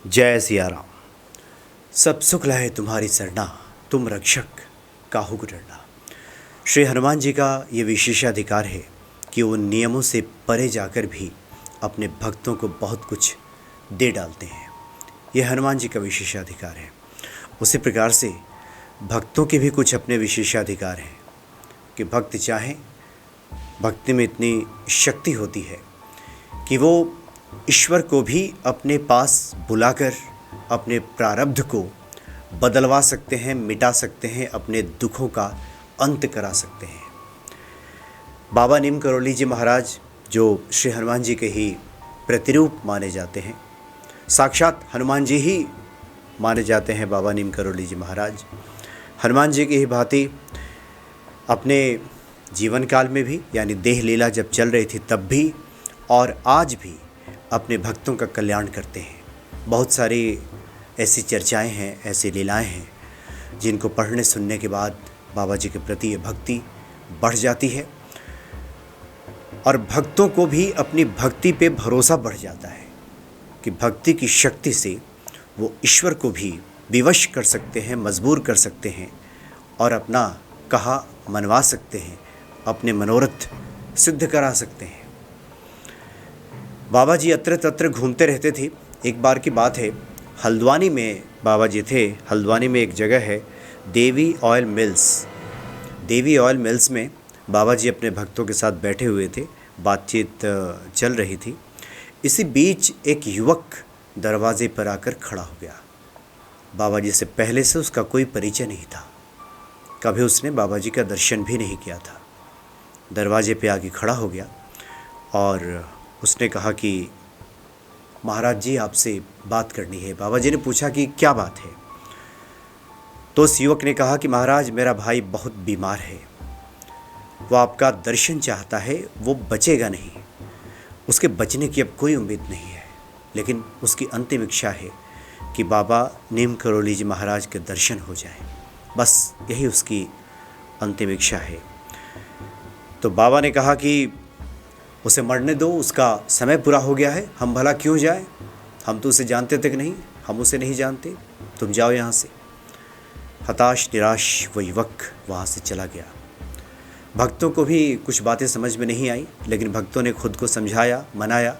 जय सिया राम। सब सुख लाए तुम्हारी सरना, तुम रक्षक काहू को डरना। श्री हनुमान जी का ये विशेषाधिकार है कि वो नियमों से परे जाकर भी अपने भक्तों को बहुत कुछ दे डालते हैं। ये हनुमान जी का विशेषाधिकार है। उसी प्रकार से भक्तों के भी कुछ अपने विशेषाधिकार हैं कि भक्त चाहें, भक्ति में इतनी शक्ति होती है कि वो ईश्वर को भी अपने पास बुलाकर अपने प्रारब्ध को बदलवा सकते हैं, मिटा सकते हैं, अपने दुखों का अंत करा सकते हैं। बाबा नीम करोली जी महाराज जो श्री हनुमान जी के ही प्रतिरूप माने जाते हैं, साक्षात हनुमान जी ही माने जाते हैं। बाबा नीम करोली जी महाराज हनुमान जी की ही भांति अपने जीवन काल में भी, यानी देह लीला जब चल रही थी तब भी और आज भी अपने भक्तों का कल्याण करते हैं। बहुत सारी ऐसी चर्चाएं हैं, ऐसी लीलाएं हैं जिनको पढ़ने सुनने के बाद बाबा जी के प्रति ये भक्ति बढ़ जाती है और भक्तों को भी अपनी भक्ति पे भरोसा बढ़ जाता है कि भक्ति की शक्ति से वो ईश्वर को भी विवश कर सकते हैं, मजबूर कर सकते हैं और अपना कहा मनवा सकते हैं, अपने मनोरथ सिद्ध करा सकते हैं। बाबा जी अत्र तत्र घूमते रहते थे। एक बार की बात है, हल्द्वानी में बाबा जी थे। हल्द्वानी में एक जगह है देवी ऑयल मिल्स। देवी ऑयल मिल्स में बाबा जी अपने भक्तों के साथ बैठे हुए थे, बातचीत चल रही थी। इसी बीच एक युवक दरवाजे पर आकर खड़ा हो गया। बाबा जी से पहले से उसका कोई परिचय नहीं था, कभी उसने बाबा जी का दर्शन भी नहीं किया था। दरवाजे पे आके खड़ा हो गया और उसने कहा कि महाराज जी आपसे बात करनी है। बाबा जी ने पूछा कि क्या बात है? तो उस युवक ने कहा कि महाराज मेरा भाई बहुत बीमार है, वो आपका दर्शन चाहता है, वो बचेगा नहीं, उसके बचने की अब कोई उम्मीद नहीं है, लेकिन उसकी अंतिम इच्छा है कि बाबा नीम करोली जी महाराज के दर्शन हो जाए, बस यही उसकी अंतिम इच्छा है। तो बाबा ने कहा कि उसे मरने दो, उसका समय पूरा हो गया है, हम भला क्यों जाएं? हम तो उसे जानते तक नहीं, हम उसे नहीं जानते, तुम जाओ यहाँ से। हताश निराश वो युवक वहाँ से चला गया। भक्तों को भी कुछ बातें समझ में नहीं आई, लेकिन भक्तों ने खुद को समझाया, मनाया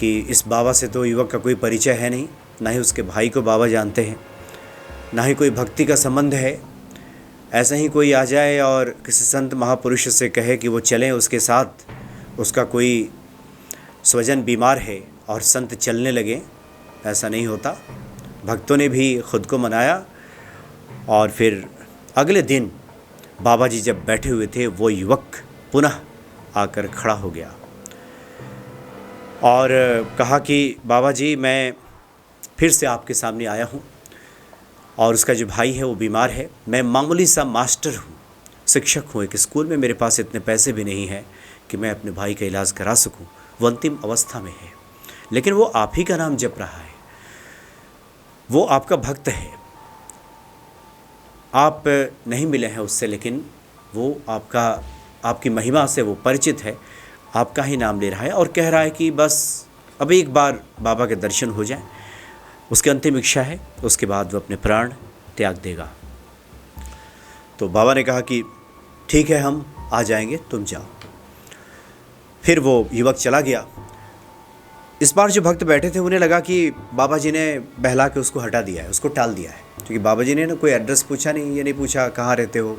कि इस बाबा से तो युवक का कोई परिचय है नहीं, ना ही उसके भाई को बाबा जानते हैं, ना ही कोई भक्ति का संबंध है। ऐसा ही कोई आ जाए और किसी संत महापुरुष से कहे कि वो चलें उसके साथ, उसका कोई स्वजन बीमार है और संत चलने लगे, ऐसा नहीं होता। भक्तों ने भी खुद को मनाया और फिर अगले दिन बाबा जी जब बैठे हुए थे, वो युवक पुनः आकर खड़ा हो गया और कहा कि बाबा जी मैं फिर से आपके सामने आया हूँ और उसका जो भाई है वो बीमार है। मैं मामूली सा मास्टर हूँ, शिक्षक हूँ एक स्कूल में, मेरे पास इतने पैसे भी नहीं हैं कि मैं अपने भाई का इलाज करा सकूं। वो अंतिम अवस्था में है, लेकिन वो आप ही का नाम जप रहा है, वो आपका भक्त है। आप नहीं मिले हैं उससे, लेकिन वो आपकी महिमा से वो परिचित है, आपका ही नाम ले रहा है और कह रहा है कि बस अब एक बार बाबा के दर्शन हो जाए, उसकी अंतिम इच्छा है, उसके बाद वो अपने प्राण त्याग देगा। तो बाबा ने कहा कि ठीक है, हम आ जाएंगे, तुम जाओ। फिर वो युवक चला गया। इस बार जो भक्त बैठे थे उन्हें लगा कि बाबा जी ने बहला के उसको हटा दिया है, उसको टाल दिया है, क्योंकि बाबा जी ने ना कोई एड्रेस पूछा नहीं, ये नहीं पूछा कहाँ रहते हो,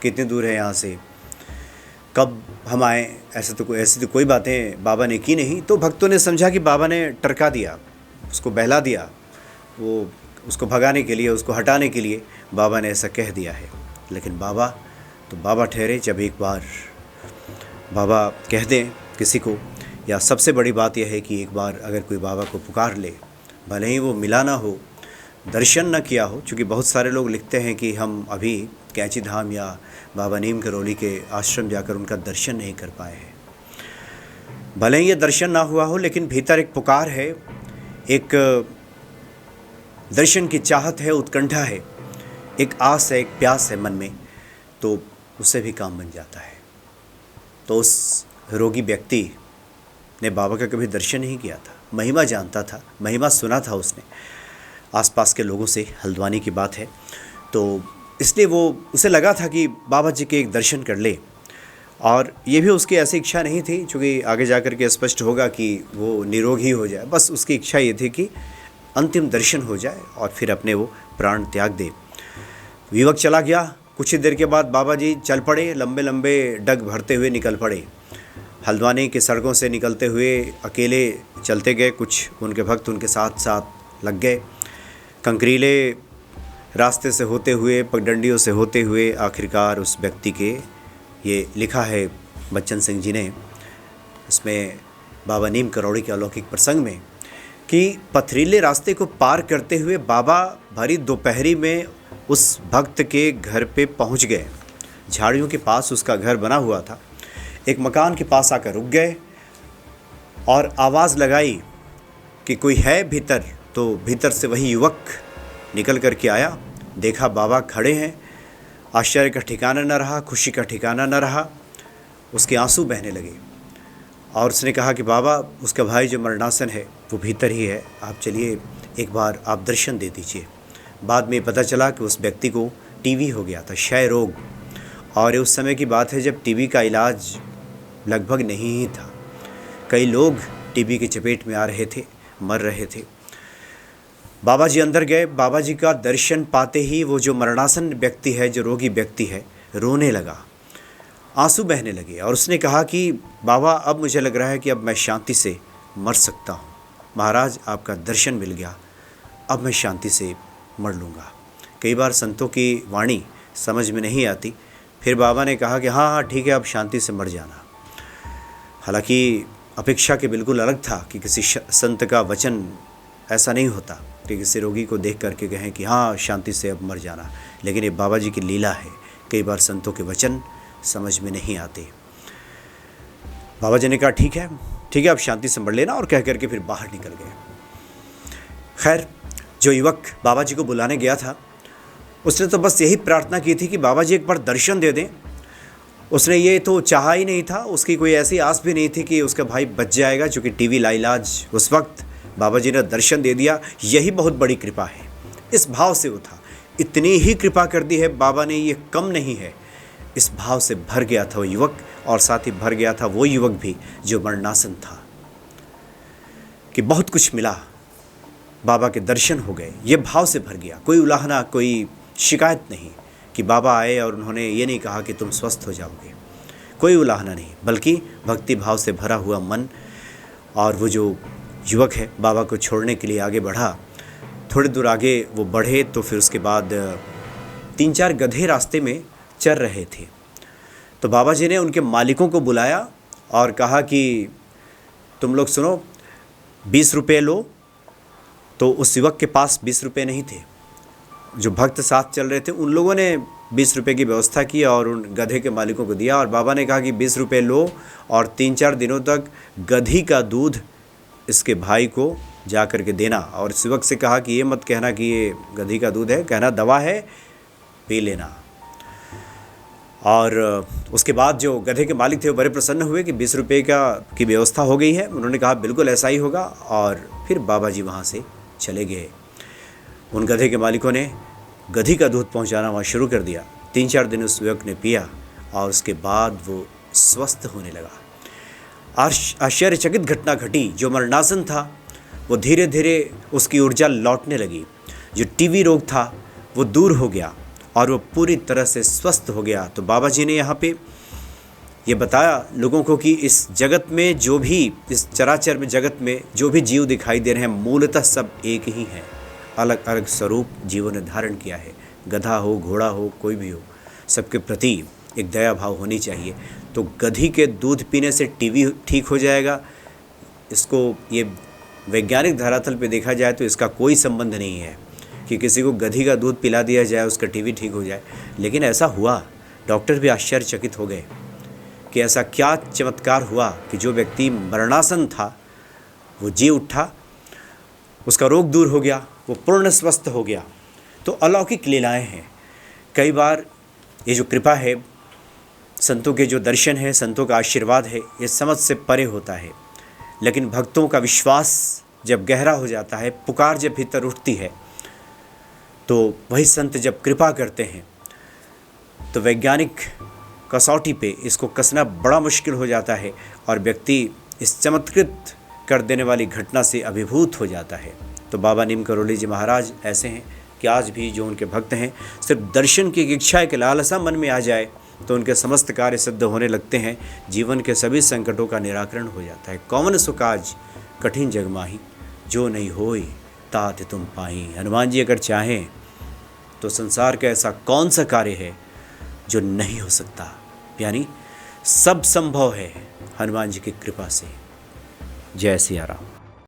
कितनी दूर है यहाँ से, कब हम आएँ, ऐसी तो कोई बातें बाबा ने की नहीं। तो भक्तों ने समझा कि बाबा ने टरका दिया, उसको बहला दिया, वो उसको भगाने के लिए, उसको हटाने के लिए बाबा ने ऐसा कह दिया है। लेकिन बाबा तो बाबा ठहरे। जब एक बार बाबा कह दें किसी को, या सबसे बड़ी बात यह है कि एक बार अगर कोई बाबा को पुकार ले, भले ही वो मिला ना हो, दर्शन न किया हो, क्योंकि बहुत सारे लोग लिखते हैं कि हम अभी कैंची धाम या बाबा नीम करोली के आश्रम जाकर उनका दर्शन नहीं कर पाए हैं। भले ही ये दर्शन ना हुआ हो, लेकिन भीतर एक पुकार है, एक दर्शन की चाहत है, उत्कंठा है, एक आस है, एक प्यास है मन में, तो उससे भी काम बन जाता है। तो उस रोगी व्यक्ति ने बाबा का कभी दर्शन नहीं किया था, महिमा जानता था, महिमा सुना था उसने आसपास के लोगों से, हल्द्वानी की बात है। तो इसलिए वो उसे लगा था कि बाबा जी के एक दर्शन कर ले, और ये भी उसकी ऐसी इच्छा नहीं थी, क्योंकि आगे जा कर के स्पष्ट होगा कि वो निरोगी हो जाए। बस उसकी इच्छा ये थी कि अंतिम दर्शन हो जाए और फिर अपने वो प्राण त्याग दे। युवक चला गया। कुछ ही देर के बाद बाबा जी चल पड़े, लंबे लंबे डग भरते हुए निकल पड़े। हल्द्वानी की सड़कों से निकलते हुए अकेले चलते गए। कुछ उनके भक्त उनके साथ साथ लग गए। कंकरीले रास्ते से होते हुए, पगडंडियों से होते हुए आखिरकार उस व्यक्ति के, ये लिखा है बच्चन सिंह जी ने इसमें बाबा नीम करौड़ी के अलौकिक प्रसंग में, कि पथरीले रास्ते को पार करते हुए बाबा भरी दोपहरी में उस भक्त के घर पे पहुंच गए। झाड़ियों के पास उसका घर बना हुआ था। एक मकान के पास आकर रुक गए और आवाज़ लगाई कि कोई है भीतर। तो भीतर से वही युवक निकल कर के आया। देखा बाबा खड़े हैं। आश्चर्य का ठिकाना न रहा, खुशी का ठिकाना न रहा। उसके आंसू बहने लगे और उसने कहा कि बाबा, उसका भाई जो मरणासन है वो भीतर ही है, आप चलिए एक बार आप दर्शन दे दीजिए। बाद में पता चला कि उस व्यक्ति को टीबी हो गया था, क्षय रोग, और उस समय की बात है जब टीबी का इलाज लगभग नहीं ही था। कई लोग टीबी की चपेट में आ रहे थे, मर रहे थे। बाबा जी अंदर गए। बाबा जी का दर्शन पाते ही वो जो मरणासन व्यक्ति है, जो रोगी व्यक्ति है, रोने लगा, आंसू बहने लगे और उसने कहा कि बाबा, अब मुझे लग रहा है कि अब मैं शांति से मर सकता हूँ। महाराज, आपका दर्शन मिल गया, अब मैं शांति से मर लूँगा। कई बार संतों की वाणी समझ में नहीं आती। फिर बाबा ने कहा कि हाँ हाँ ठीक है, अब शांति से मर जाना। हालांकि अपेक्षा के बिल्कुल अलग था कि किसी संत का वचन ऐसा नहीं होता कि किसी रोगी को देख करके कहें कि हाँ शांति से अब मर जाना। लेकिन ये बाबा जी की लीला है। कई बार संतों के वचन समझ में नहीं आते। बाबा जी ने कहा ठीक है ठीक है, अब शांति से मर लेना, और कह करके फिर बाहर निकल गए। खैर, जो युवक बाबा जी को बुलाने गया था उसने तो बस यही प्रार्थना की थी कि बाबा जी एक बार दर्शन दे दें। उसने ये तो चाहा ही नहीं था, उसकी कोई ऐसी आस भी नहीं थी कि उसका भाई बच जाएगा, चूँकि टीबी लाइलाज उस वक्त बाबा जी ने दर्शन दे दिया। यही बहुत बड़ी कृपा है। इस भाव से वो था, इतनी ही कृपा कर दी है बाबा ने, ये कम नहीं है। इस भाव से भर गया था वो युवक, और साथ ही भर गया था वो युवक भी जो मरणासन था, कि बहुत कुछ मिला, बाबा के दर्शन हो गए। ये भाव से भर गया। कोई उलाहना, कोई शिकायत नहीं कि बाबा आए और उन्होंने ये नहीं कहा कि तुम स्वस्थ हो जाओगे। कोई उलाहना नहीं, बल्कि भक्ति भाव से भरा हुआ मन। और वो जो युवक है बाबा को छोड़ने के लिए आगे बढ़ा। थोड़ी दूर आगे वो बढ़े तो फिर उसके बाद 3-4 गधे रास्ते में चर रहे थे। तो बाबा जी ने उनके मालिकों को बुलाया और कहा कि तुम लोग सुनो, 20 रुपये लो। तो उस युवक के पास 20 रुपये नहीं थे। जो भक्त साथ चल रहे थे उन लोगों ने 20 रुपये की व्यवस्था की और उन गधे के मालिकों को दिया। और बाबा ने कहा कि 20 रुपये लो और 3-4 दिनों तक गधी का दूध इसके भाई को जा कर के देना। और इस युवक से कहा कि ये मत कहना कि ये गधी का दूध है, कहना दवा है, पी लेना। और उसके बाद जो गधे के मालिक थे वो बड़े प्रसन्न हुए कि 20 रुपये की व्यवस्था हो गई है। उन्होंने कहा बिल्कुल ऐसा ही होगा, और फिर बाबा जी वहाँ से चले गए। उन गधे के मालिकों ने गधी का दूध पहुँचाना वहाँ शुरू कर दिया। 3-4 दिन उस युवक ने पिया और उसके बाद वो स्वस्थ होने लगा। आश्चर्यचकित घटना घटी। जो मरणासन था वो धीरे धीरे उसकी ऊर्जा लौटने लगी। जो टीबी रोग था वो दूर हो गया और वो पूरी तरह से स्वस्थ हो गया। तो बाबा जी ने यहाँ पे ये बताया लोगों को कि इस जगत में जो भी, इस चराचर में जगत में जो भी जीव दिखाई दे रहे हैं, मूलतः सब एक ही हैं। अलग अलग स्वरूप जीवों ने धारण किया है। गधा हो, घोड़ा हो, कोई भी हो, सबके प्रति एक दया भाव होनी चाहिए। तो गधी के दूध पीने से टीबी ठीक हो जाएगा, इसको ये वैज्ञानिक धरातल पे देखा जाए तो इसका कोई संबंध नहीं है कि किसी को गधी का दूध पिला दिया जाए उसका टीबी ठीक हो जाए। लेकिन ऐसा हुआ। डॉक्टर भी आश्चर्यचकित हो गए कि ऐसा क्या चमत्कार हुआ कि जो व्यक्ति मरणासन था वो जी उठा, उसका रोग दूर हो गया, वो पूर्ण स्वस्थ हो गया। तो अलौकिक लीलाएं हैं। कई बार ये जो कृपा है, संतों के जो दर्शन है, संतों का आशीर्वाद है, ये समझ से परे होता है। लेकिन भक्तों का विश्वास जब गहरा हो जाता है, पुकार जब भीतर उठती है, तो वही संत जब कृपा करते हैं तो वैज्ञानिक कसौटी पे इसको कसना बड़ा मुश्किल हो जाता है और व्यक्ति इस चमत्कृत कर देने वाली घटना से अभिभूत हो जाता है। तो बाबा नीम करोली जी महाराज ऐसे हैं कि आज भी जो उनके भक्त हैं, सिर्फ दर्शन की इच्छा एक लालसा मन में आ जाए तो उनके समस्त कार्य सिद्ध होने लगते हैं। जीवन के सभी संकटों का निराकरण हो जाता है। कौन सुकाज कठिन जग माही, जो नहीं होई तात तुम पाही। हनुमान जी अगर चाहें तो संसार का ऐसा कौन सा कार्य है जो नहीं हो सकता, यानी सब संभव है हनुमान जी की कृपा से। जय सिया राम।